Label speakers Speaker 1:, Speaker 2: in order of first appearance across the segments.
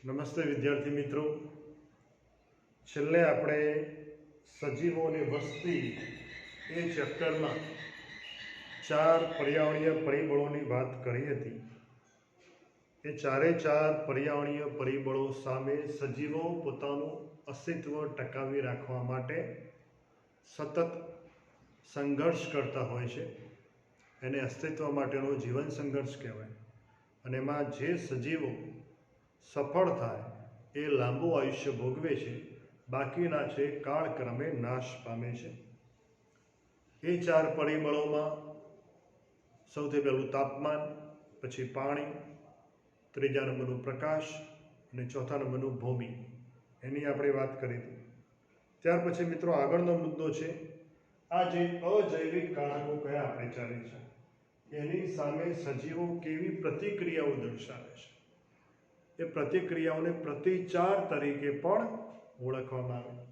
Speaker 1: નમસ્તે વિદ્યાર્થી મિત્રો. છેલ્લે આપણે સજીવોની વસ્તી એ ચેપ્ટરમાં 4 પર્યાવરણીય પરિબળોની વાત કરી હતી. એ ચારે 4 પર્યાવરણીય પરિબળો સામે સજીવો પોતાનું અસ્તિત્વ ટકાવી રાખવા માટે સતત સંઘર્ષ કરતા હોય છે. એને અસ્તિત્વ માટેનો જીવન સંઘર્ષ કહેવાય. અને એમાં જે સજીવો સફળ થાય એ લાંબુ આયુષ્ય ભોગવે છે, બાકીના છે કાળક્રમે નાશ પામે છે. એ 4 પરિબળોમાં સૌથી પહેલું તાપમાન, પછી પાણી, ત્રીજા નંબરનું પ્રકાશ અને ચોથા નંબરનું ભૂમિ. એની આપણે વાત કરી હતી. ત્યાર પછી મિત્રો આગળનો મુદ્દો છે આ જે અજૈવિક કારકો કયા આપણે ચાલે છે એની સામે સજીવો કેવી પ્રતિક્રિયાઓ દર્શાવે છે. એ પ્રતિક્રિયાઓને પ્રતિચાર તરીકે પણ ઓળખવામાં આવે.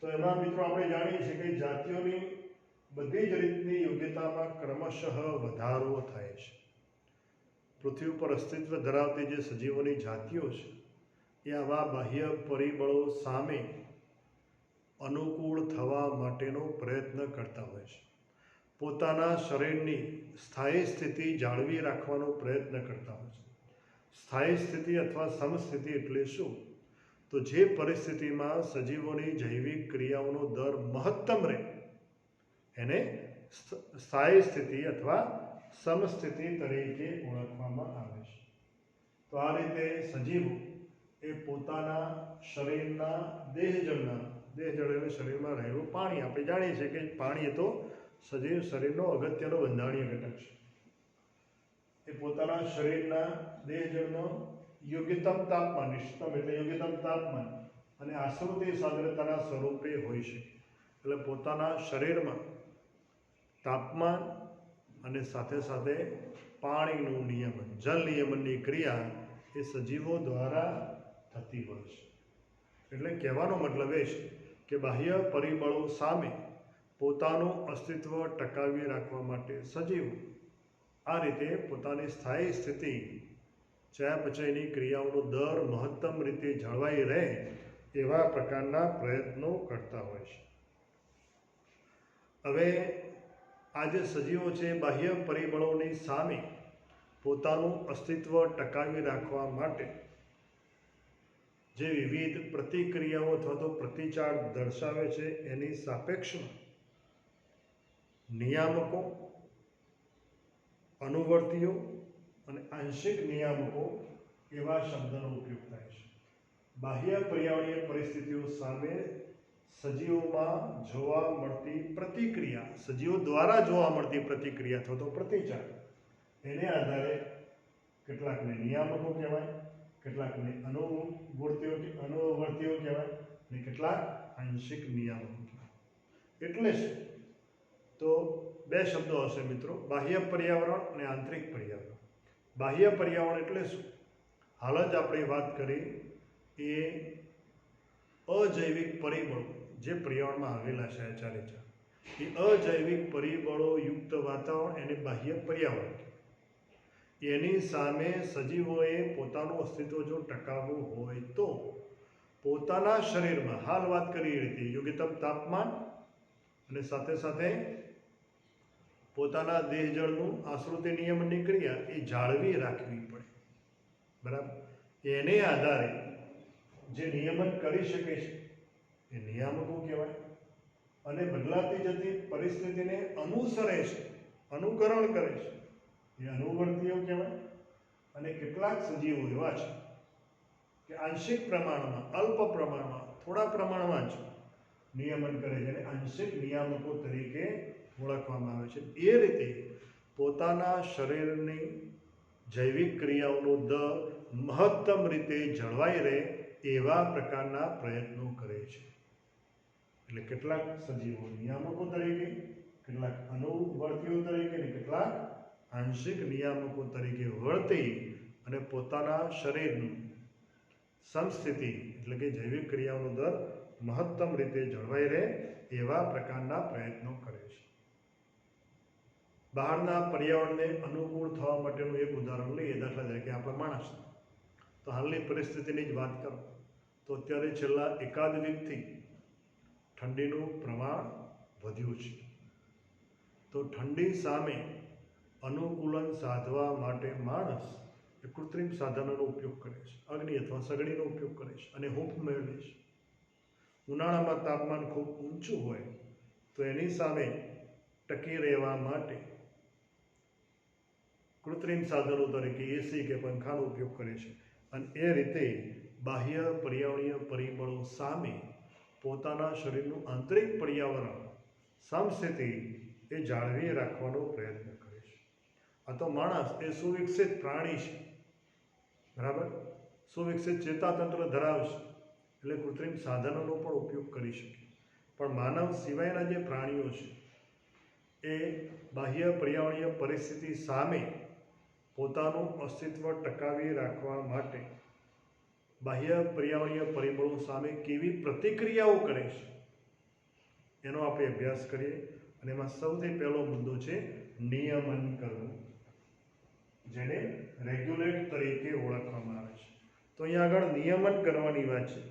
Speaker 1: તો એમાં મિત્રો આપણે જાણીએ છીએ કે જાતિઓની બધી જ રીતની યોગ્યતામાં ક્રમશઃ વધારો થાય છે. પૃથ્વી ઉપર અસ્તિત્વ ધરાવતી જે સજીવોની જાતિઓ છે એ આવા બાહ્ય પરિબળો સામે અનુકૂળ થવા માટેનો પ્રયત્ન કરતા હોય છે. પોતાના શરીરની સ્થાયી સ્થિતિ જાળવી રાખવાનો પ્રયત્ન કરતા હોય છે. સ્થાયી સ્થિતિ અથવા સમસ્થિતિ એટલે શું? તો જે પરિસ્થિતિમાં સજીવોની જૈવિક ક્રિયાઓનો દર મહત્તમ રહે એને સ્થાયી સ્થિતિ અથવા સમસ્થિતિ તરીકે ઓળખવામાં આવે છે. તો આ રીતે સજીવો એ પોતાના શરીરના દેહજળ એટલે શરીરમાં રહેલું પાણી, આપણે જાણીએ છીએ કે પાણી એ તો સજીવ શરીરનો અગત્યનો બંધારણીય ઘટક છે. એ પોતાના શરીરના દેહજળનો યોગ્યતમ તાપમાન, નિશ્ચિતમ એટલે યોગ્યતમ તાપમાન અને આશ્રુતિ સાંદ્રતાના સ્વરૂપે હોઈ શકે. એટલે પોતાના શરીરમાં તાપમાન અને સાથે સાથે પાણીનું નિયમન, જલ નિયમનની ક્રિયા એ સજીવો દ્વારા થતી હોય છે. એટલે કહેવાનો મતલબ એ છે કે બાહ્ય પરિબળો સામે પોતાનું અસ્તિત્વ ટકાવી રાખવા માટે સજીવો આ રીતે પોતાની સ્થાયી સ્થિતિ, ચયાપચયની ક્રિયાઓનો દર મહત્તમ રીતે જળવાઈ રહે એવા પ્રકારના પ્રયત્નો કરતા હોય છે. હવે આ જે સજીવો છે બાહ્ય પરિબળોની સામે પોતાનું અસ્તિત્વ ટકાવી રાખવા માટે જે વિવિધ પ્રતિક્રિયાઓ અથવા તો પ્રતિચાર દર્શાવે છે એની સાપેક્ષમાં નિયામકો, અનુવર્તીઓ અને આંશિક નિયામકો એવા શબ્દનો ઉપયોગ થાય છે. બાહ્ય પર્યાવરણીય પરિસ્થિતિઓ સામે સજીવોમાં જોવા મળતી પ્રતિક્રિયા, સજીવો દ્વારા જોવા મળતી પ્રતિક્રિયા અથવા તો પ્રતિચાર, એને આધારે કેટલાકને નિયામકો કહેવાય, કેટલાકને અનુવર્તીઓ કહેવાય અને કેટલાક આંશિક નિયામકો કહેવાય. એટલે જ તો 2 શબ્દો હશે મિત્રો, બાહ્ય પર્યાવરણ અને આંતરિક પર્યાવરણ. બાહ્ય પર્યાવરણ એટલે શું? હાલ જ આપણે વાત કરી એ અજૈવિક પરિબળો જે પર્યાવરણમાં આવેલા છે ચારે ચાર, એ અજૈવિક પરિબળો યુક્ત વાતાવરણ એને બાહ્ય પર્યાવરણ. એની સામે સજીવોએ પોતાનું અસ્તિત્વ જો ટકાવવું હોય તો પોતાના શરીરમાં, હાલ વાત કરી એ રીતે યોગ્યતમ તાપમાન અને સાથે સાથે પોતાના દેહજળનું આશ્રુતિ નિયમનની ક્રિયા એ જાળવી રાખવી પડે. બરાબર? એને આધારે જે નિયમન કરી શકે છે એ નિયામકો કહેવાય. અને બદલાતી જતી પરિસ્થિતિને અનુસરે છે, અનુકરણ કરે છે, એ અનુવર્તીઓ કહેવાય. અને કેટલાક સજીવો એવા છે કે આંશિક પ્રમાણમાં, અલ્પ પ્રમાણમાં, થોડા પ્રમાણમાં જ નિયમન કરે છે અને આંશિક નિયામકો તરીકે ઓળખવામાં આવે છે. એ રીતે પોતાના શરીરની જૈવિક ક્રિયાઓનો દર મહત્તમ રીતે જળવાઈ રહે એવા પ્રકારના પ્રયત્નો કરે છે. એટલે કેટલાક સજીવો નિયામકો તરીકે, કેટલાક અનુવર્તીઓ તરીકે અને કેટલાક આંશિક નિયામકો તરીકે વર્તી અને પોતાના શરીરનું સમસ્થિતિ એટલે કે જૈવિક ક્રિયાઓનો દર મહત્તમ રીતે જળવાઈ રહે એવા પ્રકારના પ્રયત્નો કરે છે. બહારના પર્યાવરણને અનુકૂળ થવા માટેનું એક ઉદાહરણ લઈએ, દાખલા તરીકે આપણા માણસ. તો હાલની પરિસ્થિતિની જ વાત કરું તો અત્યારે છેલ્લા એકાદ વીકથી ઠંડીનું પ્રમાણ વધ્યું છે. તો ઠંડી સામે અનુકૂલન સાધવા માટે માણસ એ કૃત્રિમ સાધનોનો ઉપયોગ કરે છે, અગ્નિ અથવા સગડીનો ઉપયોગ કરે છે અને હૂંફ મેળવે છે. ઉનાળામાં તાપમાન ખૂબ ઊંચું હોય તો એની સામે ટકી રહેવા માટે કૃત્રિમ સાધનો તરીકે એસી કે પંખાનો ઉપયોગ કરે છે અને એ રીતે બાહ્ય પર્યાવરણીય પરિબળો સામે પોતાના શરીરનું આંતરિક પર્યાવરણ સમસ્થિતિ એ જાળવી રાખવાનો પ્રયત્ન કરે છે. આ તો માણસ એ સુવિકસિત પ્રાણી છે, બરાબર, સુવિકસિત ચેતાતંત્ર ધરાવે છે એટલે કૃત્રિમ સાધનોનો પણ ઉપયોગ કરી શકે. પણ માનવ સિવાયના જે પ્રાણીઓ છે એ બાહ્ય પર્યાવરણીય પરિસ્થિતિ સામે પોતાનું અસ્તિત્વ ટકાવી રાખવા માટે બાહ્ય પર્યાવરણીય પરિબળો સામે કેવી પ્રતિક્રિયાઓ કરે છે એનો આપણે અભ્યાસ કરીએ. અને એમાં સૌથી પહેલો મુદ્દો છે નિયમન કરવું, જેને રેગ્યુલેટ તરીકે ઓળખવામાં આવે છે. તો અહીંયા આગળ નિયમન કરવાની વાત છે.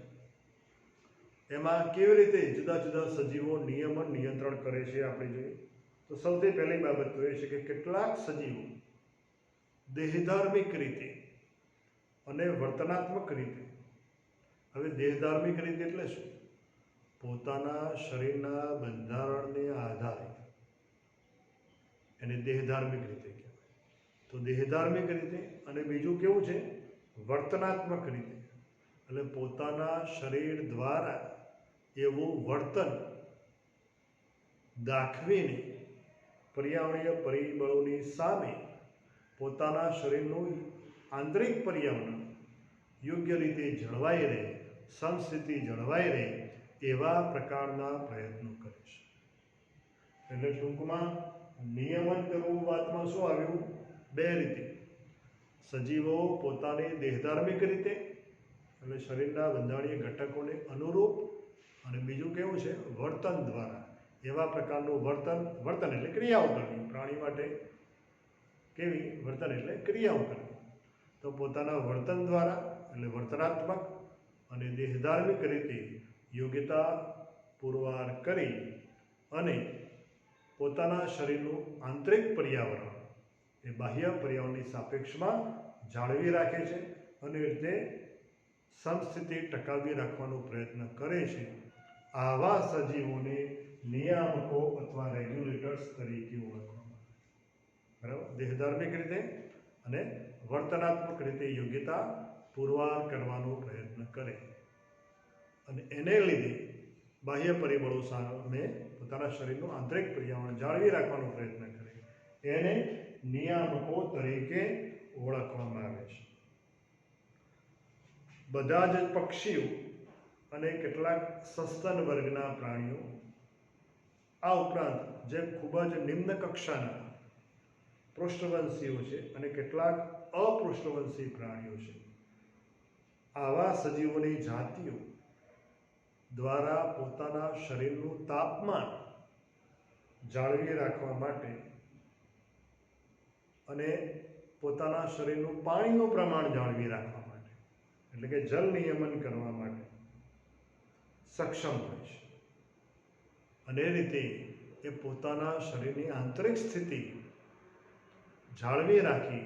Speaker 1: એમાં કેવી રીતે જુદા જુદા સજીવો નિયમન નિયંત્રણ કરે છે આપણે જોઈએ તો સૌથી પહેલી બાબત તો એ છે કે કેટલાક સજીવો દેહધાર્મિક રીતે અને વર્તનાત્મક રીતે, હવે દેહધાર્મિક રીતે એટલે શું? પોતાના શરીરના બંધારણને આધારે એને દેહધાર્મિક રીતે કહેવાય. તો દેહધાર્મિક રીતે અને બીજું કેવું છે? વર્તનાત્મક રીતે, એટલે પોતાના શરીર દ્વારા એવું વર્તન દાખવીને પર્યાવરણીય પરિબળોની સામે પોતાના શરીરનું આંતરિક પર્યાવરણ યોગ્ય રીતે જળવાઈ રહે, સમસ્થિતિ જળવાઈ રહે એવા પ્રકારના પ્રયત્નો કરે છે. એટલે ટૂંકમાં નિયમન કરવું વાતમાં શું આવ્યું? બે રીતે. સજીવો પોતાની દેહધાર્મિક રીતે એટલે શરીરના બંધારણીય ઘટકોને અનુરૂપ, અને બીજું કેવું છે? વર્તન દ્વારા એવા પ્રકારનું વર્તન એટલે ક્રિયાઓ કરવી. પ્રાણી માટે કેવી? વર્તન એટલે ક્રિયાઓ કરવી. તો પોતાના વર્તન દ્વારા એટલે વર્તનાત્મક અને દેહધાર્મિક રીતે યોગ્યતા પુરવાર કરી અને પોતાના શરીરનું આંતરિક પર્યાવરણ એ બાહ્ય પર્યાવરણની સાપેક્ષમાં જાળવી રાખે છે અને એ રીતે સમસ્થિતિ ટકાવી રાખવાનો પ્રયત્ન કરે છે. આવા સજીવોને નિયામકો અથવા રેગ્યુલેટર્સ તરીકે ઓળખવામાં આવે. બરાબર, દેહધાર્મિક રીતે અને વર્તનાત્મક રીતે યોગ્યતા પુરવાર કરવાનો પ્રયત્ન કરે અને એને લીધે બાહ્ય પરિબળો સામે પોતાના શરીરનું આંતરિક પર્યાવરણ જાળવી રાખવાનો પ્રયત્ન કરે, એને નિયામકો તરીકે ઓળખવામાં આવે છે. બધા જ પક્ષીઓ અને કેટલાક સસ્તન વર્ગના પ્રાણીઓ, આ ઉપરાંત જે ખૂબ જ નિમ્ન કક્ષાના પૃષ્ઠવંશીઓ છે અને કેટલાક અપૃષ્ઠવંશી પ્રાણીઓ છે, આવા સજીવોની જાતિઓ દ્વારા પોતાના શરીરનું તાપમાન જાળવી રાખવા માટે અને પોતાના શરીરનું પાણીનું પ્રમાણ જાળવી રાખવા માટે એટલે કે જલ નિયમન કરવા માટે સક્ષમ હોય છે. અને એ રીતે એ પોતાના શરીરની આંતરિક સ્થિતિ જાળવી રાખી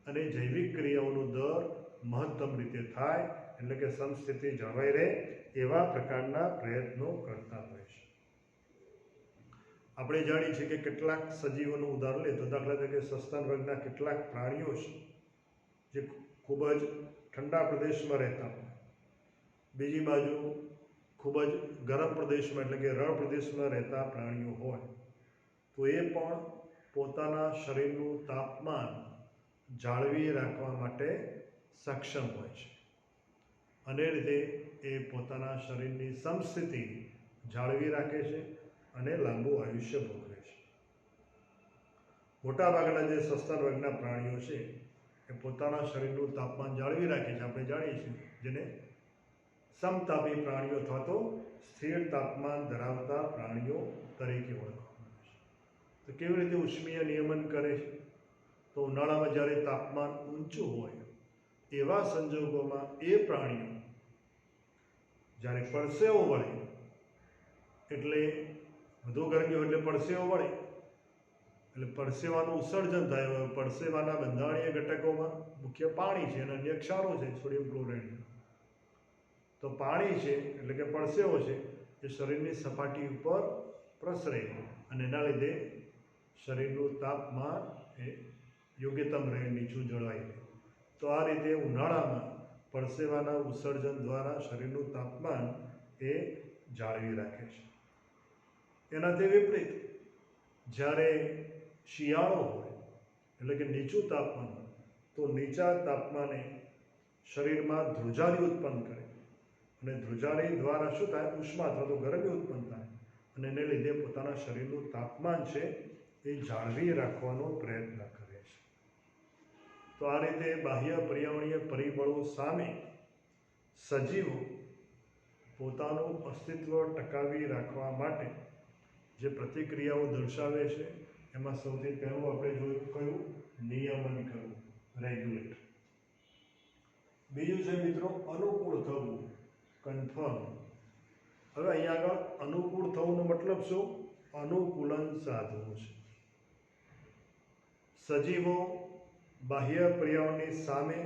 Speaker 1: અને જૈવિક ક્રિયાઓનો દર મહત્તમ રીતે થાય એટલે કે સમસ્થિતિ જળવાઈ રહે એવા પ્રકારના પ્રયત્નો કરતા હોય છે. આપણે જાણીએ છીએ કે કેટલાક સજીવોનું ઉદાહરણ લે તો દાખલા તરીકે સસ્તન વર્ગના કેટલાક પ્રાણીઓ છે જે ખૂબ જ ઠંડા પ્રદેશમાં રહેતા હોય, બીજી બાજુ ખૂબ જ ગરમ પ્રદેશમાં એટલે કે રણ પ્રદેશમાં રહેતા પ્રાણીઓ હોય, તો એ પણ પોતાના શરીરનું તાપમાન જાળવી રાખવા માટે સક્ષમ હોય છે અને એ રીતે એ પોતાના શરીરની સમસ્થિતિ જાળવી રાખે છે અને લાંબુ આયુષ્ય ભોગવે છે. મોટાભાગના જે સસ્તન વર્ગના પ્રાણીઓ છે એ પોતાના શરીરનું તાપમાન જાળવી રાખે છે. આપણે જાણીએ છીએ જેને સમતાપી પ્રાણીઓ અથવા તો સ્થિર તાપમાન ધરાવતા પ્રાણીઓ તરીકે ઓળખવામાં આવે છે. તો કેવી રીતે ઉષ્મીય નિયમન કરે છે? તો ઉનાળામાં જ્યારે તાપમાન ઊંચું હોય એવા સંજોગોમાં એ પ્રાણીઓ જ્યારે પરસેવો વળે, એટલે વધુ ગરમી હોય એટલે પરસેવો વળે, એટલે પરસેવાનું ઉત્સર્જન થાય. પરસેવાના બંધારણીય ઘટકોમાં મુખ્ય પાણી છે અને અન્ય ક્ષારો છે, સોડિયમ ક્લોરાઇડ. તો પાણી છે એટલે કે પરસેવો છે એ શરીરની સપાટી ઉપર પ્રસરે અને એના લીધે શરીરનું તાપમાન એ યોગ્યતમ રહે, નીચું જળવાઈ રહે. તો આ રીતે ઉનાળામાં પરસેવાના ઉત્સર્જન દ્વારા શરીરનું તાપમાન એ જાળવી રાખે છે. એનાથી વિપરીત જ્યારે શિયાળો હોય એટલે કે નીચું તાપમાન હોય, તો નીચા તાપમાને શરીરમાં ધ્રુજારી ઉત્પન્ન કરે અને ધ્રુજારી દ્વારા શું થાય? ઉષ્મા અથવા તો ગરમી ઉત્પન્ન થાય અને એને લીધે પોતાના શરીરનું તાપમાન છે એ જાળવી રાખવાનો પ્રયત્ન કરે છે. તો આ રીતે બાહ્ય પર્યાવરણીય પરિબળો સામે સજીવો પોતાનું અસ્તિત્વ ટકાવી રાખવા માટે જે પ્રતિક્રિયાઓ દર્શાવે છે, એમાં સૌથી પહેલું આપણે જોયું કયું? નિયમન કરવું, રેગ્યુલેટ. બીજું છે મિત્રો અનુકૂળ થવું, કન્ફર્મ. હવે અહીંયા આગળ અનુકૂળ થવુંનો મતલબ શું? અનુકૂલન સાધવું છે. સજીવો બાહ્ય પર્યાવરણની સામે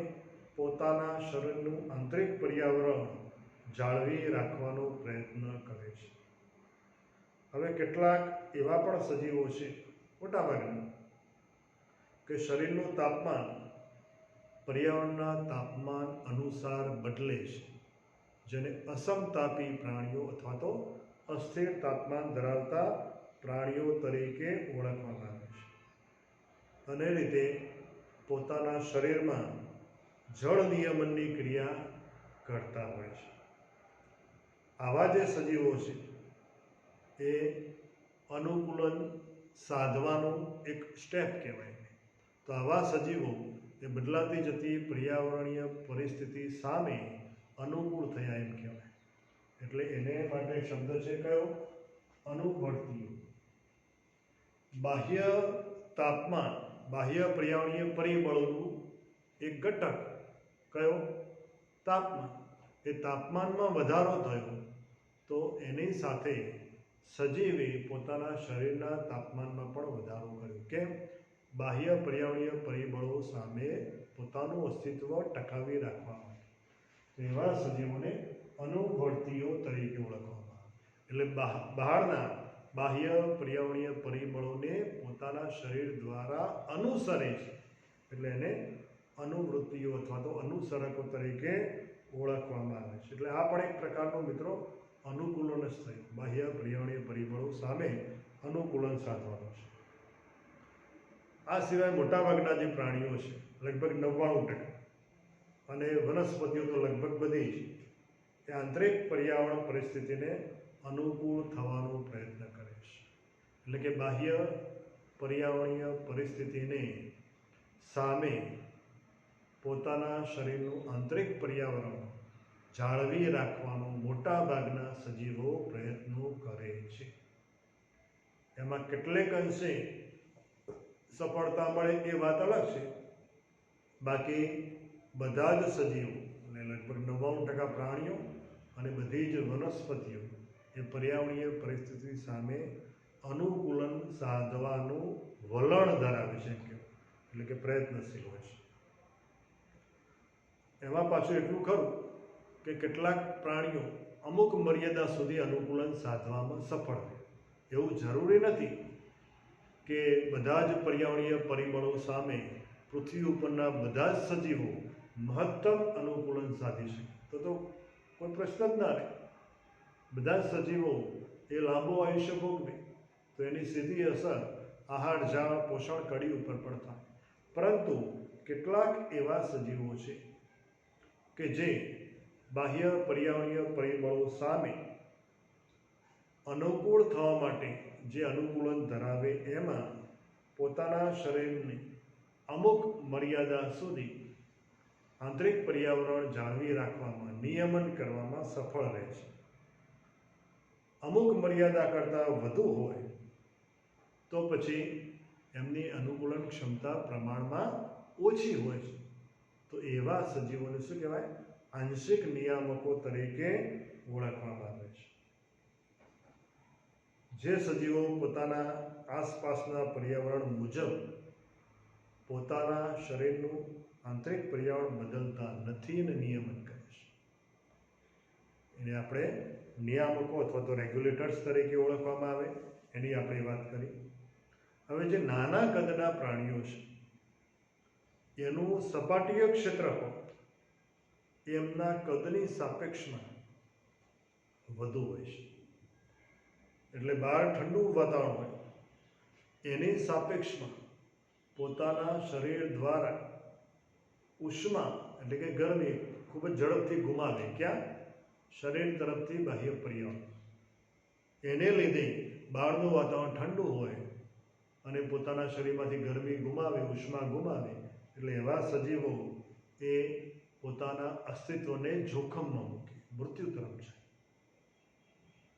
Speaker 1: પોતાના શરીરનું આંતરિક પર્યાવરણ જાળવી રાખવાનો પ્રયત્ન કરે છે. હવે કેટલાક એવા પણ સજીવો છે, મોટાભાગના, કે શરીરનું તાપમાન પર્યાવરણના તાપમાન અનુસાર બદલે છે, જેને અસમતાપી પ્રાણીઓ અથવા તો અસ્થિર તાપમાન ધરાવતા પ્રાણીઓ તરીકે ઓળખવામાં આવે છે. અને રીતે પોતાના શરીરમાં જળ નિયમનની ક્રિયા કરતા હોય છે. આવા જે સજીવો છે એ અનુકૂલન સાધવાનું એક સ્ટેપ કહેવાય. તો આવા સજીવો એ બદલાતી જતી પર્યાવરણીય પરિસ્થિતિ સામે અનુકૂળ થયા એમ કહેવાય. એટલે એને માટે શબ્દ છે કયો? અનુવર્તીઓ. બાહ્ય તાપમાન, બાહ્ય પર્યાવરણીય પરિબળોનું એક ઘટક કયો? તાપમાન. એ તાપમાનમાં વધારો થયો તો એની સાથે સજીવે પોતાના શરીરના તાપમાનમાં પણ વધારો કર્યો. કેમ? બાહ્ય પર્યાવરણીય પરિબળો સામે પોતાનું અસ્તિત્વ ટકાવી રાખવા માટે. તો એવા સજીવોને અનુવર્તીઓ તરીકે ઓળખવામાં આવે. એટલે બહારના બાહ્ય પર્યાવરણીય પરિબળોને પોતાના શરીર દ્વારા અનુસરે છે, એટલે એને અનુવૃત્તિઓ અથવા તો અનુસરકો તરીકે ઓળખવામાં આવે છે. એટલે આ પણ એક પ્રકારનું મિત્રો અનુકૂલન જ થયું. બાહ્ય પર્યાવરણીય પરિબળો સામે અનુકૂલન સાધવાનું છે. આ સિવાય મોટાભાગના જે પ્રાણીઓ છે, લગભગ 99%, અને વનસ્પતિઓ તો લગભગ બધી જ, એ આંતરિક પર્યાવરણ પરિસ્થિતિને અનુકૂળ થવાનો પ્રયત્ન કરે છે. એટલે કે બાહ્ય પર્યાવરણીય પરિસ્થિતિને સામે પોતાના શરીરનું આંતરિક પર્યાવરણ જાળવી રાખવાનો મોટાભાગના સજીવો પ્રયત્નો કરે છે. એમાં કેટલેક અંશે સફળતા મળે એ વાત અલગ છે. બાકી બધા જ સજીવો અને લગભગ 99% પ્રાણીઓ અને બધી જ વનસ્પતિઓ એ પર્યાવરણીય પરિસ્થિતિ સામે અનુકૂલન સાધવાનું વલણ ધરાવે છે, એટલે કે પ્રયત્નશીલ હોય છે. એમાં પાછું એટલું ખરું કે કેટલાક પ્રાણીઓ અમુક મર્યાદા સુધી અનુકૂલન સાધવામાં સફળ થાય. એવું જરૂરી નથી કે બધા જ પર્યાવરણીય પરિબળો સામે પૃથ્વી ઉપરના બધા જ સજીવો મહત્તમ અનુકૂલન સાધી શકે. તો કોઈ પ્રશ્ન જ ના રહે. બધા જ સજીવો એ લાંબો આયુષ્ય ભોગવે તો એની સીધી અસર આહાર, ઝાડ, પોષણ કડી ઉપર પણ થાય. પરંતુ કેટલાક એવા સજીવો છે કે જે બાહ્ય પર્યાવરણીય પરિબળો સામે અનુકૂળ થવા માટે જે અનુકૂલન ધરાવે એમાં પોતાના શરીરને અમુક મર્યાદા સુધી આંતરિક પર્યાવરણ જાળવી રાખવામાં, નિયમન કરવામાં સફળ રહે છે. અમુક મર્યાદા કરતાં વધુ હોય તો પછી એમની અનુકૂલન ક્ષમતા પ્રમાણમાં ઓછી હોય છે. તો એવા સજીવોને શું કહેવાય? આંશિક નિયામકો તરીકે ઓળખવામાં આવે છે. જે સજીવો પોતાના આસપાસના પર્યાવરણ મુજબ પોતાના શરીરનું આંતરિક પર્યાવરણ બદલતા નથી અને નિયમન કરે છે, એને આપણે નિયામકો અથવા તો રેગ્યુલેટર્સ તરીકે ઓળખવામાં આવે. એની આપણે વાત કરી. હવે જે નાના કદના પ્રાણીઓ છે એનું સપાટીય ક્ષેત્રફળ એમના કદની સાપેક્ષમાં વધુ હોય છે. એટલે બહાર ઠંડુ વાતાવરણ હોય એની સાપેક્ષમાં પોતાના શરીર દ્વારા ઉષ્મા એટલે કે ગરમી ખૂબ જ ઝડપથી ગુમાવે. ક્યાં? શરીર તરફથી બાહ્ય પર્યાવરણ. એને લીધે બહારનું વાતાવરણ ઠંડુ હોય અને પોતાના શરીરમાંથી ગરમી ગુમાવે, ઉષ્મા ગુમાવે, એટલે એવા સજીવો એ પોતાના અસ્તિત્વને જોખમમાં મૂકે, મૃત્યુ તરફ જાય.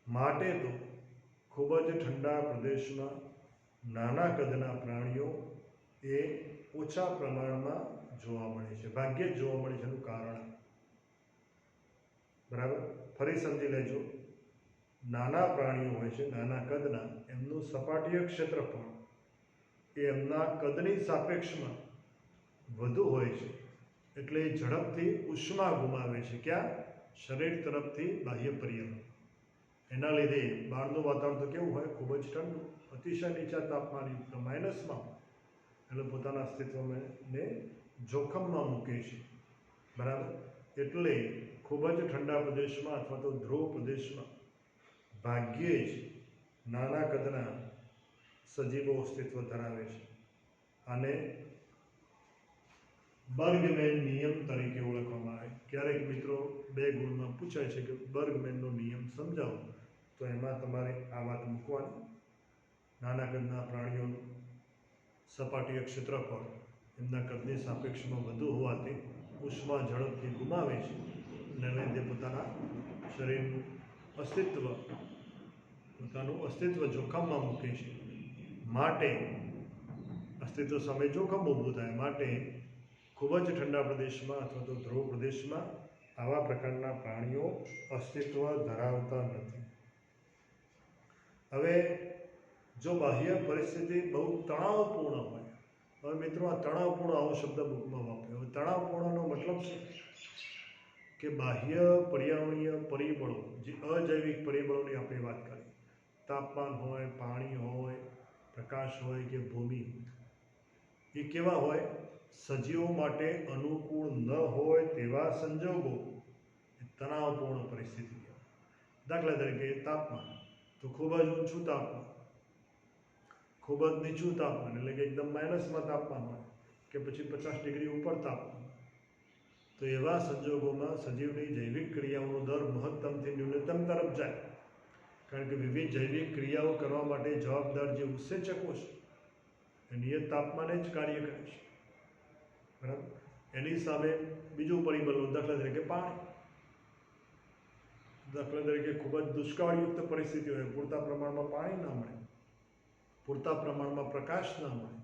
Speaker 1: માટે તો ખૂબ જ ઠંડા પ્રદેશમાં નાના કદના પ્રાણીઓ એ ઓછા પ્રમાણમાં જોવા મળે છે, ભાગ્યે જ જોવા મળે છે. એનું કારણ બરાબર ફરી સમજી લેજો. નાના પ્રાણીઓ હોય છે, નાના કદના, એમનું સપાટીય ક્ષેત્રફળ એ એમના કદની સાપેક્ષમાં વધુ હોય છે, એટલે એ ઝડપથી ઉષ્મા ગુમાવે છે. ક્યાં? શરીર તરફથી બાહ્ય પર્યાવરણ. એના લીધે બહારનું વાતાવરણ તો કેવું હોય? ખૂબ જ ઠંડુ, અતિશય નીચા તાપમાનયુક્ત, માઇનસમાં. એટલે પોતાના અસ્તિત્વને જોખમમાં મૂકે છે. બરાબર. એટલે ખૂબ જ ઠંડા પ્રદેશમાં અથવા તો ધ્રુવ પ્રદેશમાં ભાગ્યે જ નાના કદના સજીવો અસ્તિત્વ ધરાવે છે. અને બર્ગમેન નિયમ તરીકે ઓળખવામાં આવે. ક્યારેક મિત્રો 2 ગુણમાં પૂછાય છે કે બર્ગમેનનો નિયમ સમજાવો, તો એમાં તમારે આ વાત મૂકવાની. નાના કદના પ્રાણીઓનું સપાટીય ક્ષેત્રફળ એમના કદની સાપેક્ષમાં વધુ હોવાથી ઉષ્મા ઝડપથી ગુમાવે છે અને લીધે પોતાના શરીરનું અસ્તિત્વ જોખમમાં મૂકે છે. માટે અસ્તિત્વ સામે જોખમ ઊભું થાય માટે ખૂબ જ ઠંડા પ્રદેશમાં અથવા તો ધ્રુવ પ્રદેશમાં આવા પ્રકારના પ્રાણીઓ અસ્તિત્વ ધરાવતા નથી. હવે જો બાહ્ય પરિસ્થિતિ બહુ તણાવપૂર્ણ હોય, હવે મિત્રો આ તણાવપૂર્ણ આવો શબ્દ બુકમાં વાપર્યો. હવે તણાવપૂર્ણનો મતલબ શું? કે બાહ્ય પર્યાવરણીય પરિબળો, જે અજૈવિક પરિબળોની આપણે વાત કરીએ, તાપમાન હોય, પાણી હોય, પ્રકાશ હોય કે ભૂમિ હોય, એ કેવા હોય? સજીવો માટે અનુકૂળ ન હોય તેવા સંજોગો એ તણાવપૂર્ણ પરિસ્થિતિ કહેવાય. દાખલા તરીકે તાપમાન, તો ખૂબ જ ઊંચું તાપમાન, ખૂબ જ નીચું તાપમાન, એટલે કે એકદમ માઇનસમાં તાપમાન હોય કે પછી 50 ડિગ્રી ઉપર તાપમાન, તો એવા સંજોગોમાં સજીવની જૈવિક ક્રિયાઓનો દર મહત્તમથી ન્યૂનતમ તરફ જાય. કારણ કે વિવિધ જૈવિક ક્રિયાઓ કરવા માટે જવાબદાર જે ઉત્સેચકો છે એ નિયત તાપમાને જ કાર્ય કરે છે. બરાબર. એની સામે બીજું પરિબળ, દાખલા તરીકે પાણી. દાખલા તરીકે ખૂબ જ દુષ્કાળયુક્ત પરિસ્થિતિ હોય, પૂરતા પ્રમાણમાં પાણી ના મળે, પૂરતા પ્રમાણમાં પ્રકાશ ના મળે,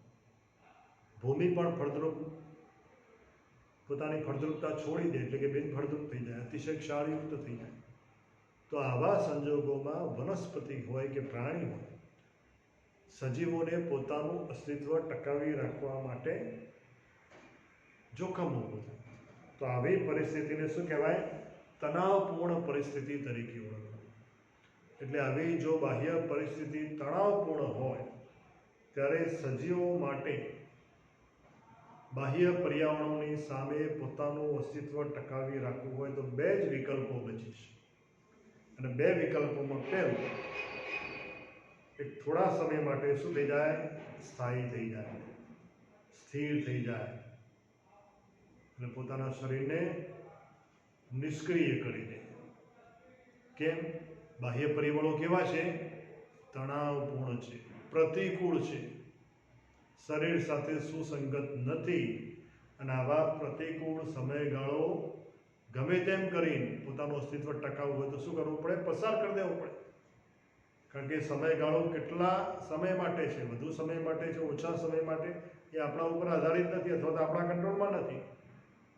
Speaker 1: ભૂમિ પણ પોતાની ફળદ્રુપતા છોડી દે, એટલે કે બિનફળદ્રુપ થઈ જાય, અતિશય ક્ષારયુક્ત થઈ જાય, તો આવા સંજોગોમાં વનસ્પતિ હોય કે પ્રાણી હોય, સજીવોને પોતાનું અસ્તિત્વ ટકાવી રાખવા માટે જોખમ ઊભું થાય. તો આવી પરિસ્થિતિને શું કહેવાય? તણાવપૂર્ણ પરિસ્થિતિ તરીકે ઓળખવામાં. એટલે આવી જો બાહ્ય પરિસ્થિતિ તણાવપૂર્ણ હોય ત્યારે સજીવો માટે બાહ્ય પર્યાવરણોની સામે પોતાનું અસ્તિત્વ ટકાવી રાખવું હોય તો 2 જ વિકલ્પો બચે છે. અને 2 વિકલ્પોમાં પહેલું, એક થોડા સમય માટે શું થઈ જાય? સ્થાયી થઈ જાય, સ્થિર થઈ જાય, અને પોતાના શરીરને નિષ્ક્રિય કરી દે. કેમ? બાહ્ય પરિબળો કેવા છે? તણાવપૂર્ણ છે, પ્રતિકૂળ છે, શરીર સાથે સુસંગત નથી. અને આવા પ્રતિકૂળ સમયગાળો ગમે તેમ કરીને પોતાનું અસ્તિત્વ ટકાવવું હોય તો શું કરવું પડે? પસાર કરી દેવું પડે. કારણ કે સમયગાળો કેટલા સમય માટે છે, વધુ સમય માટે છે, ઓછા સમય માટે, એ આપણા ઉપર આધારિત નથી અથવા તો આપણા કંટ્રોલમાં નથી.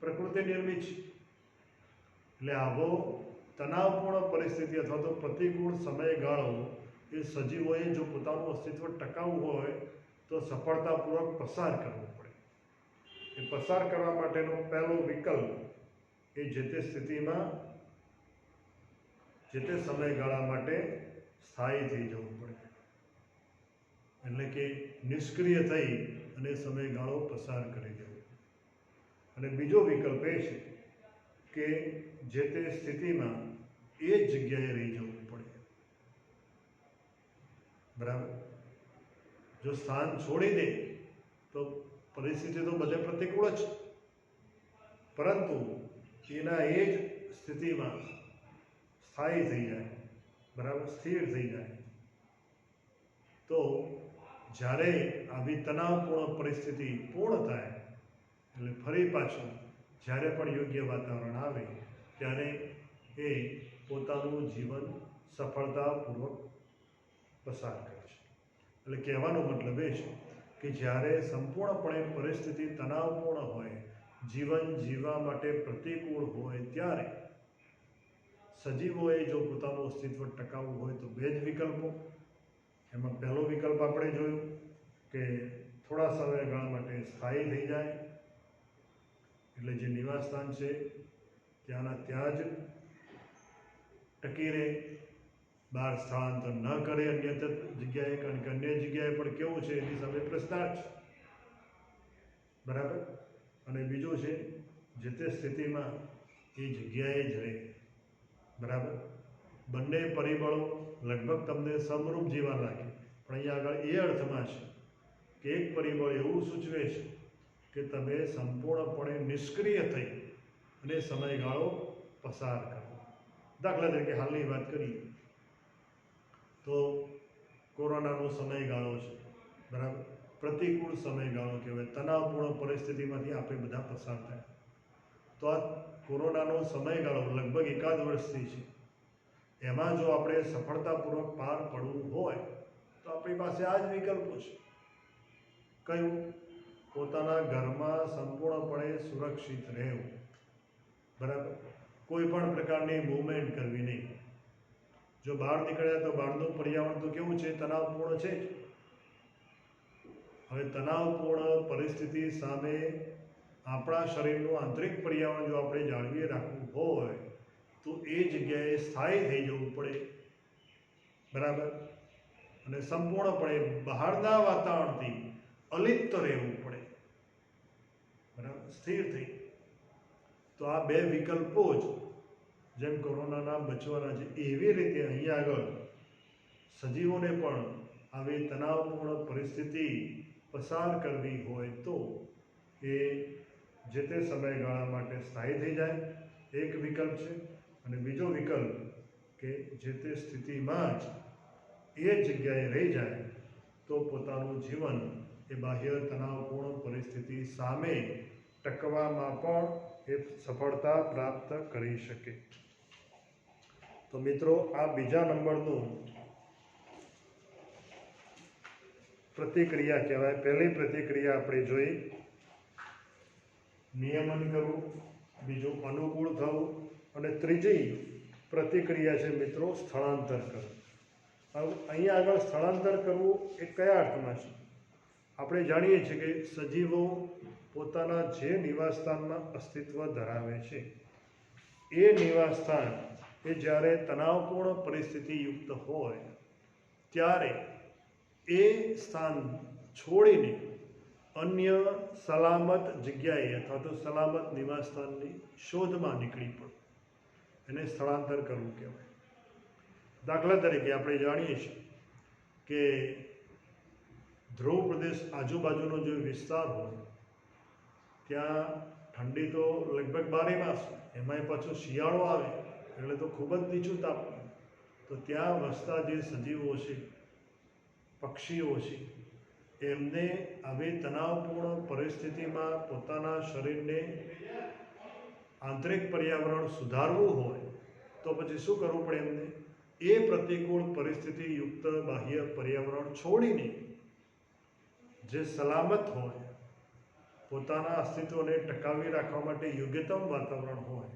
Speaker 1: પ્રકૃતિ નિર્મિત છે. એટલે આવો તણાવપૂર્ણ પરિસ્થિતિ અથવા તો પ્રતિકૂળ સમયગાળો એ સજીવોએ જો પોતાનું અસ્તિત્વ ટકાવવું હોય તો સફળતાપૂર્વક પસાર કરવો પડે. એ પસાર કરવા માટેનો પહેલો વિકલ્પ એ જે તે સ્થિતિમાં જે તે સમયગાળા માટે સ્થાયી થઈ જવું પડે, એટલે કે નિષ્ક્રિય થઈ અને સમયગાળો પસાર કરી દેવો. અને બીજો વિકલ્પ એ છે કે જે તે સ્થિતિમાં એ જ જગ્યાએ રહી જવું પડે. બરાબર. જો સ્થાન છોડી દે તો પરિસ્થિતિ તો બધે પ્રતિકૂળ જ, પરંતુ એના એ જ સ્થિતિમાં સ્થાયી થઈ જાય, બરાબર, સ્થિર થઈ જાય, તો જ્યારે આવી તણાવપૂર્ણ પરિસ્થિતિ પૂર્ણ થાય એટલે ફરી પાછું જ્યારે પણ યોગ્ય વાતાવરણ આવે ત્યારે એ પોતાનું જીવન સફળતાપૂર્વક પસાર કરે છે. એટલે કહેવાનો મતલબ એ છે કે જ્યારે સંપૂર્ણપણે પરિસ્થિતિ તણાવપૂર્ણ હોય, જીવન જીવવા માટે પ્રતિકૂળ હોય, ત્યારે સજીવોએ જો પોતાનું અસ્તિત્વ ટકાવવું હોય તો બે જ વિકલ્પો. એમાં પહેલો વિકલ્પ આપણે જોયું કે થોડા સમયગાળા માટે સ્થાયી થઈ જાય, એટલે જે નિવાસસ્થાન છે ત્યાંના ત્યાં જ ટકી રહે, બહાર સ્થળાંતર ન કરે અન્યત્ર જગ્યાએ, કારણ કે અન્ય જગ્યાએ પણ કેવું છે એની સામે પ્રશ્નાર્થ છે. બરાબર. અને બીજું છે જે તે સ્થિતિમાં એ જગ્યાએ જ રહે. બરાબર. બંને પરિબળો લગભગ તમને સમરૂપ જેવા લાગે, પણ અહીંયા આગળ એ અર્થમાં છે કે એક પરિબળ એવું સૂચવે છે કે તમે સંપૂર્ણપણે નિષ્ક્રિય થઈ અને સમયગાળો પસાર કરો. દાખલા તરીકે હાલની વાત કરીએ તો કોરોનાનો સમયગાળો છે, બરાબર, પ્રતિકૂળ સમયગાળો કહેવાય, તણાવપૂર્ણ પરિસ્થિતિમાંથી આપણે બધા પસાર થાય. તો આ કોરોનાનો સમયગાળો લગભગ 1 વર્ષથી છે. એમાં જો આપણે સફળતાપૂર્વક પાર પડવું હોય તો આપણી પાસે આ જ વિકલ્પો છે. કયું? પોતાના ઘરમાં સંપૂર્ણપણે સુરક્ષિત રહેવું. બરાબર. કોઈ પણ પ્રકારની મૂવમેન્ટ કરવી નહીં. જો બહાર નીકળ્યા તો બહારનું પર્યાવરણ તો કેવું છે? તણાવપૂર્ણ છે જ. હવે તણાવપૂર્ણ પરિસ્થિતિ સામે આપણા શરીરનું આંતરિક પર્યાવરણ જો આપણે જાળવી રાખવું હોય તો એ જગ્યાએ સ્થાયી થઈ જવું પડે. બરાબર. અને સંપૂર્ણપણે બહારના વાતાવરણથી અલિપ્ત રહેવું પડે. બરાબર. સ્થિર થઈ. તો આ બે વિકલ્પો જ જેમ કોરોનાના બચવાના છે, એવી રીતે અહીંયા આગળ સજીવોને પણ આવી તણાવપૂર્ણ પરિસ્થિતિ પસાર કરવી હોય તો એ જે તે સમયગાળા માટે સ્થાયી થઈ જાય, એક વિકલ્પ છે. અને બીજો વિકલ્પ કે જે તે સ્થિતિમાં જ એ જગ્યાએ રહી જાય તો પોતાનું જીવન એ બાહ્ય તણાવપૂર્ણ પરિસ્થિતિ સામે ટકવામાં પણ એ સફળતા પ્રાપ્ત કરી શકે. તો મિત્રો, આ બીજા નંબરનું પ્રતિક્રિયા કહેવાય. પહેલી પ્રતિક્રિયા આપણે જોઈ નિયમન કરવું, બીજું અનુકૂળ થવું, અને ત્રીજી પ્રતિક્રિયા છે મિત્રો સ્થળાંતર કરવું. હવે અહીંયા આગળ સ્થળાંતર કરવું એ કયા અર્થમાં છે? આપણે જાણીએ છીએ કે સજીવો પોતાના જે નિવાસસ્થાનમાં અસ્તિત્વ ધરાવે છે એ નિવાસસ્થાન એ જ્યારે તણાવપૂર્ણ પરિસ્થિતિયુક્ત હોય ત્યારે એ સ્થાન છોડીને અન્ય સલામત જગ્યાએ અથવા તો સલામત નિવાસસ્થાનની શોધમાં નીકળી પડે. એને સ્થળાંતર કરવું કહેવાય. દાખલા તરીકે આપણે જાણીએ છીએ કે ધ્રુવ પ્રદેશ આજુબાજુનો જે વિસ્તાર હોય ત્યાં ઠંડી તો લગભગ 12 માસ, એમાંય પાછો શિયાળો આવે એટલે તો ખૂબ જ નીચું તાપમાન. તો ત્યાં વસતા જે સજીવો છે, પક્ષીઓ છે, એમને આવી તણાવપૂર્ણ પરિસ્થિતિમાં પોતાના શરીરને આંતરિક પર્યાવરણ સુધારવું હોય તો પછી શું કરવું પડે? એમને એ પ્રતિકૂળ પરિસ્થિતિયુક્ત બાહ્ય પર્યાવરણ છોડીને જે સલામત હોય પોતાના અસ્તિત્વને ટકાવી રાખવા માટે યોગ્યતમ વાતાવરણ હોય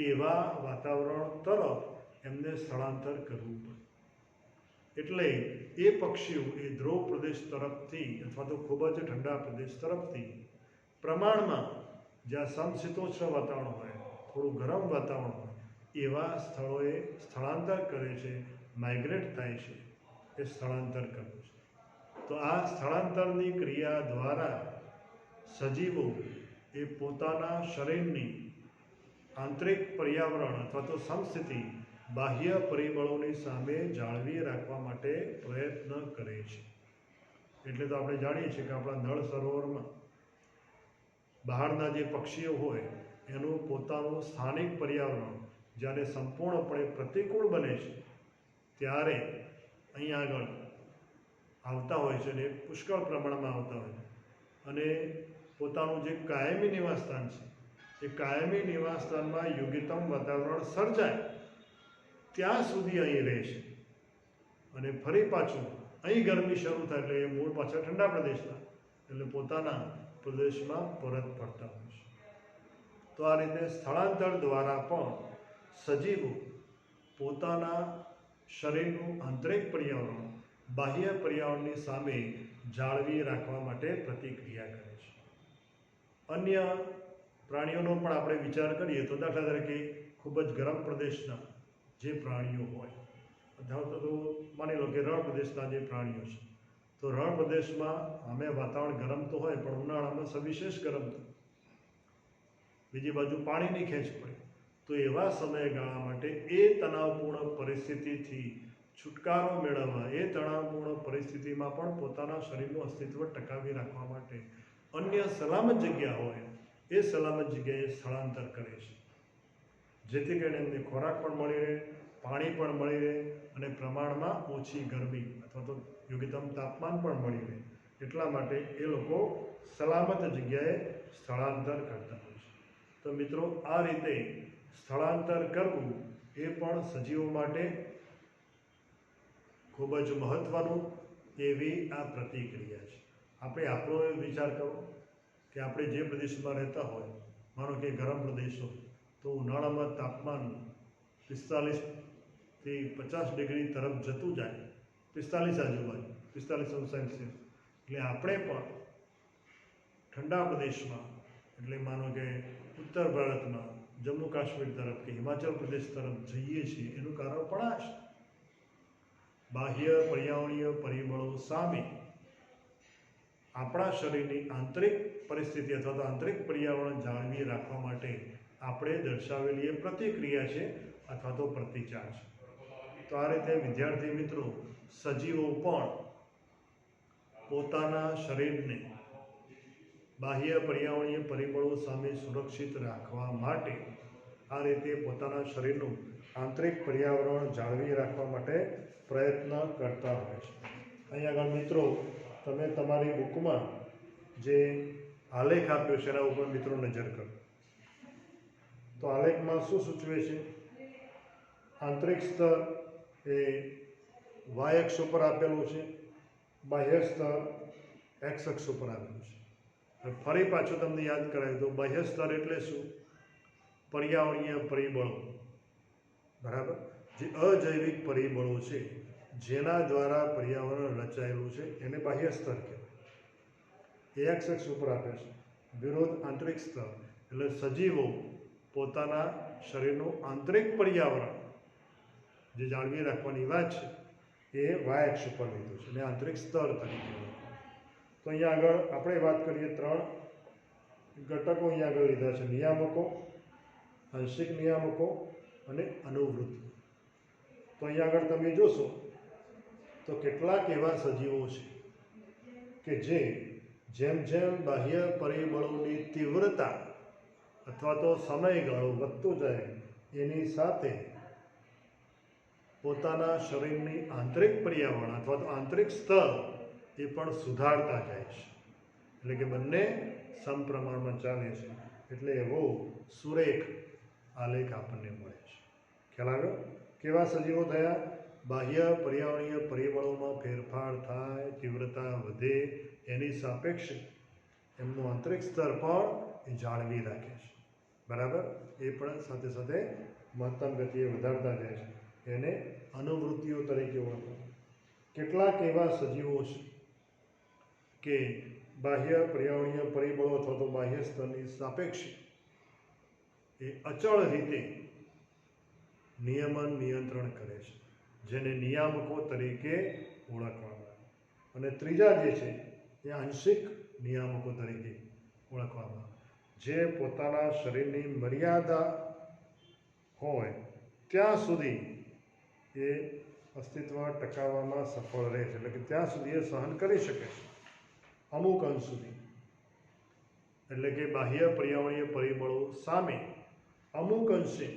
Speaker 1: એવા વાતાવરણ તરફ એમને સ્થળાંતર કરવું પડે. એટલે એ પક્ષીઓ એ ધ્રુવ પ્રદેશ તરફથી અથવા તો ખૂબ જ ઠંડા પ્રદેશ તરફથી પ્રમાણમાં જ્યાં સમશીતોષ્ણ વાતાવરણ હોય, થોડું ગરમ વાતાવરણ હોય એવા સ્થળોએ સ્થળાંતર કરે છે, માઇગ્રેટ થાય છે, એ સ્થળાંતર કરવું છે. તો આ સ્થળાંતરની ક્રિયા દ્વારા સજીવો એ પોતાના શરીરની આંતરિક પર્યાવરણ અથવા તો સમસ્થિતિ બાહ્ય પરિબળોની સામે જાળવી રાખવા માટે પ્રયત્ન કરે છે. એટલે તો આપણે જાણીએ છીએ કે આપણા નળ સરોવરમાં બહારના જે પક્ષીઓ હોય એનું પોતાનું સ્થાનિક પર્યાવરણ જ્યારે સંપૂર્ણપણે પ્રતિકૂળ બને છે ત્યારે અહીં આગળ આવતા હોય છે અને પુષ્કળ પ્રમાણમાં આવતા હોય છે અને પોતાનું જે કાયમી નિવાસસ્થાન છે એ કાયમી નિવાસસ્થાનમાં યોગ્યતમ વાતાવરણ સર્જાય ત્યાં સુધી અહીં રહે છે અને ફરી પાછું અહીં ગરમી શરૂ થાય એટલે એ મૂળ પાછા ઠંડા પ્રદેશના એટલે પોતાના પ્રદેશમાં પરત ફરતા હોય છે. તો આ રીતે સ્થળાંતર દ્વારા પણ સજીવો પોતાના શરીરનું આંતરિક પર્યાવરણ બાહ્ય પર્યાવરણની સામે જાળવી રાખવા માટે પ્રતિક્રિયા કરે છે. અન્ય પ્રાણીઓનો પણ આપણે વિચાર કરીએ તો દાખલા તરીકે ખૂબ જ ગરમ પ્રદેશના જે પ્રાણીઓ હોય અથવા તો માની લો કે રણ પ્રદેશના જે પ્રાણીઓ છે તો રણ પ્રદેશમાં અમે વાતાવરણ ગરમ તો હોય પણ ઉનાળામાં સવિશેષ ગરમ થાય, બીજી બાજુ પાણીની ખેંચ પડે, તો એવા સમયગાળા માટે એ તણાવપૂર્ણ પરિસ્થિતિથી છુટકારો મેળવવા, એ તણાવપૂર્ણ પરિસ્થિતિમાં પણ પોતાના શરીરનું અસ્તિત્વ ટકાવી રાખવા માટે અન્ય સલામત જગ્યા હોય એ સલામત જગ્યાએ સ્થળાંતર કરે છે, જેથી કરીને એમને ખોરાક પણ મળી રહે, પાણી પણ મળી રહે અને પ્રમાણમાં ઓછી ગરમી અથવા તો યોગ્યતમ તાપમાન પણ મળી રહે. એટલા માટે એ લોકો સલામત જગ્યાએ સ્થળાંતર કરતા હોય છે. તો મિત્રો, આ રીતે સ્થળાંતર કરવું એ પણ સજીવો માટે ખૂબ જ મહત્ત્વનું એવી આ પ્રતિક્રિયા છે. આપણે આપણો એ વિચાર કરો કે આપણે જે પ્રદેશમાં રહેતા હોય, માનો કે ગરમ પ્રદેશ હોય તો ઉનાળામાં તાપમાન 45થી 50 ડિગ્રી તરફ જતું જાય, 45 આજુબાજુ 45 સેલ્સિયસ. એટલે આપણે પણ ઠંડા પ્રદેશમાં એટલે માનો કે ઉત્તર ભારતમાં જમ્મુ કાશ્મીર તરફ કે હિમાચલ પ્રદેશ તરફ જઈએ છીએ એનું કારણ પણ આ છે. બાહ્ય પર્યાવરણીય પરિબળો સામે આપણા શરીરની આંતરિક પરિસ્થિતિ અથવા તો આંતરિક પર્યાવરણ જાળવી રાખવા માટે આપણે દર્શાવેલી એ પ્રતિક્રિયા છે અથવા તો પ્રતિચાર છે. તો આ રીતે વિદ્યાર્થી મિત્રો, સજીવો પણ પોતાના શરીરને બાહ્ય પર્યાવરણીય પરિબળો સામે સુરક્ષિત રાખવા માટે આ રીતે પોતાના શરીરનું આંતરિક પર્યાવરણ જાળવી રાખવા માટે પ્રયત્ન કરતા હોય છે. અહીં આગળ મિત્રો, તમે તમારી બુકમાં જે આલેખ આપ્યો છે એના ઉપર મિત્રો નજર કરો. તો આલેખમાં શું સૂચવે છે? આંતરિક સ્તર એ વાય અક્ષ ઉપર આપેલું છે, બાહ્ય સ્તર એક્સ અક્ષ ઉપર આપેલું છે. ફરી પાછું તમને યાદ કરાવ્યું તો બાહ્ય સ્તર એટલે શું? પર્યાવરણીય પરિબળો, બરાબર, જે અજૈવિક પરિબળો છે જેના દ્વારા પર્યાવરણ રચાયેલું છે એને બાહ્ય સ્તર કહેવાય. એ એક્સ અક્ષ ઉપર આપે છે. વિરુદ્ધ આંતરિક સ્તર એટલે સજીવો પોતાના શરીરનું આંતરિક પર્યાવરણ જે જાળવી રાખવાની વાત છે એ વાય અક્ષ ઉપર લીધું છે અને આંતરિક સ્તર તરીકે. તો અહીંયા આગળ આપણે વાત કરીએ 3 ઘટકો અહીંયા આગળ લીધા છે: નિયામકો, આંશિક નિયામકો અને અનુવૃત્તિ. તો અહીંયા આગળ તમે જોશો તો કેટલાક એવા સજીવો છે કે જે જેમ જેમ બાહ્ય પરિબળોની તીવ્રતા અથવા તો સમયગાળો વધતો જાય એની સાથે પોતાના શરીરની આંતરિક પર્યાવરણ અથવા તો આંતરિક સ્તર એ પણ સુધારતા જાય છે. એટલે કે બંને સમપ્રમાણમાં ચાલે છે. એટલે એવો સુરેખ આલેખ આપણને મળે છે. ખ્યાલ આવ્યો? કેવા સજીવો થયા? બાહ્ય પર્યાવરણીય પરિબળોમાં ફેરફાર થાય, તીવ્રતા વધે, એની સાપેક્ષે એમનું આંતરિક સ્તર પણ એ જાળવી રાખે છે, બરાબર. એ પણ સાથે સાથે મહત્તમ ગતિએ વધારતા જાય છે. એને અનુવૃત્તિઓ તરીકે ઓળખવામાં. કેટલાક એવા સજીવો છે કે બાહ્ય પર્યાવરણીય પરિબળો અથવા તો બાહ્ય સ્તરની સાપેક્ષે એ અચળ રીતે નિયમન નિયંત્રણ કરે છે, જેને નિયામકો તરીકે ઓળખવામાં આવે. અને ત્રીજા જે છે એ આંશિક નિયામકો તરીકે ઓળખવામાં આવે, જે પોતાના શરીરની મર્યાદા હોય ત્યાં સુધી એ અસ્તિત્વ ટકાવવામાં સફળ રહે છે. એટલે કે ત્યાં સુધી એ સહન કરી શકે છે, અમુક અંશ સુધી. એટલે કે બાહ્ય પર્યાવરણીય પરિબળો સામે અમુક અંશે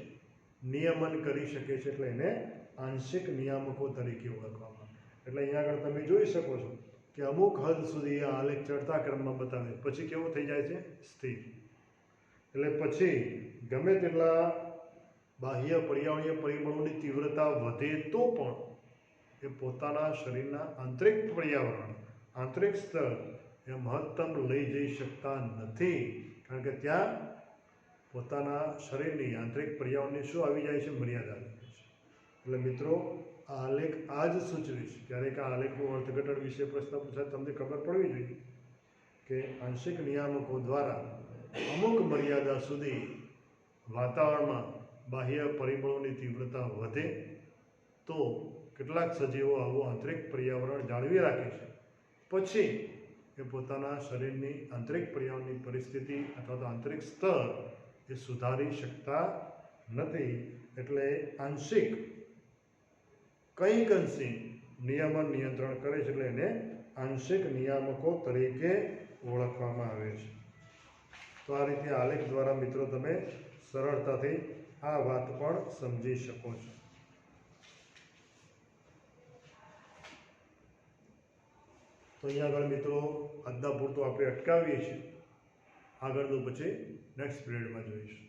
Speaker 1: નિયમન કરી શકે છે, એટલે એને આંશિક નિયામકો તરીકે ઓળખવામાં. એટલે અહીંયા આગળ તમે જોઈ શકો છો કે અમુક હદ સુધી આ આલેખ ચડતા ક્રમમાં બતાવે, પછી કેવું થઈ જાય છે? સ્થિર. એટલે પછી ગમે તેટલા બાહ્ય પર્યાવરણીય પરિબળોની તીવ્રતા વધે તો પણ એ પોતાના શરીરના આંતરિક પર્યાવરણ, આંતરિક સ્તર એ મહત્તમ લઈ જઈ શકતા નથી, કારણ કે ત્યાં પોતાના શરીરની આંતરિક પર્યાવરણની શું આવી જાય છે? મર્યાદા આવી જાય છે. એટલે મિત્રો, આ આલેખ આ જ સૂચવે છે. ક્યારેક આ આલેખનું અર્થઘટન વિશે પ્રશ્ન પૂછાય, તમને ખબર પડવી જોઈએ કે આંશિક નિયામકો દ્વારા અમુક મર્યાદા સુધી વાતાવરણમાં બાહ્ય પરિબળોની તીવ્રતા વધે તો કેટલાક સજીવો આવું આંતરિક પર્યાવરણ જાળવી રાખે છે, પછી એ પોતાના શરીરની આંતરિક પર્યાવરણની પરિસ્થિતિ અથવા તો આંતરિક સ્તર એ સુધારી શકતા નથી. એટલે આંશિક કંઈક અંશે નિયમન નિયંત્રણ કરે છે, એટલે એને આંશિક નિયામકો તરીકે ઓળખવામાં આવે છે. તો આ રીતે આલેખ દ્વારા મિત્રો તમે સરળતાથી આ વાત પણ સમજી શકો છો. તો અહીંયા આગળ મિત્રો આજના પૂરતું આપણે અટકાવીએ છીએ. આગળનું પછી નેક્સ્ટ પીરિયડમાં જોઈશું.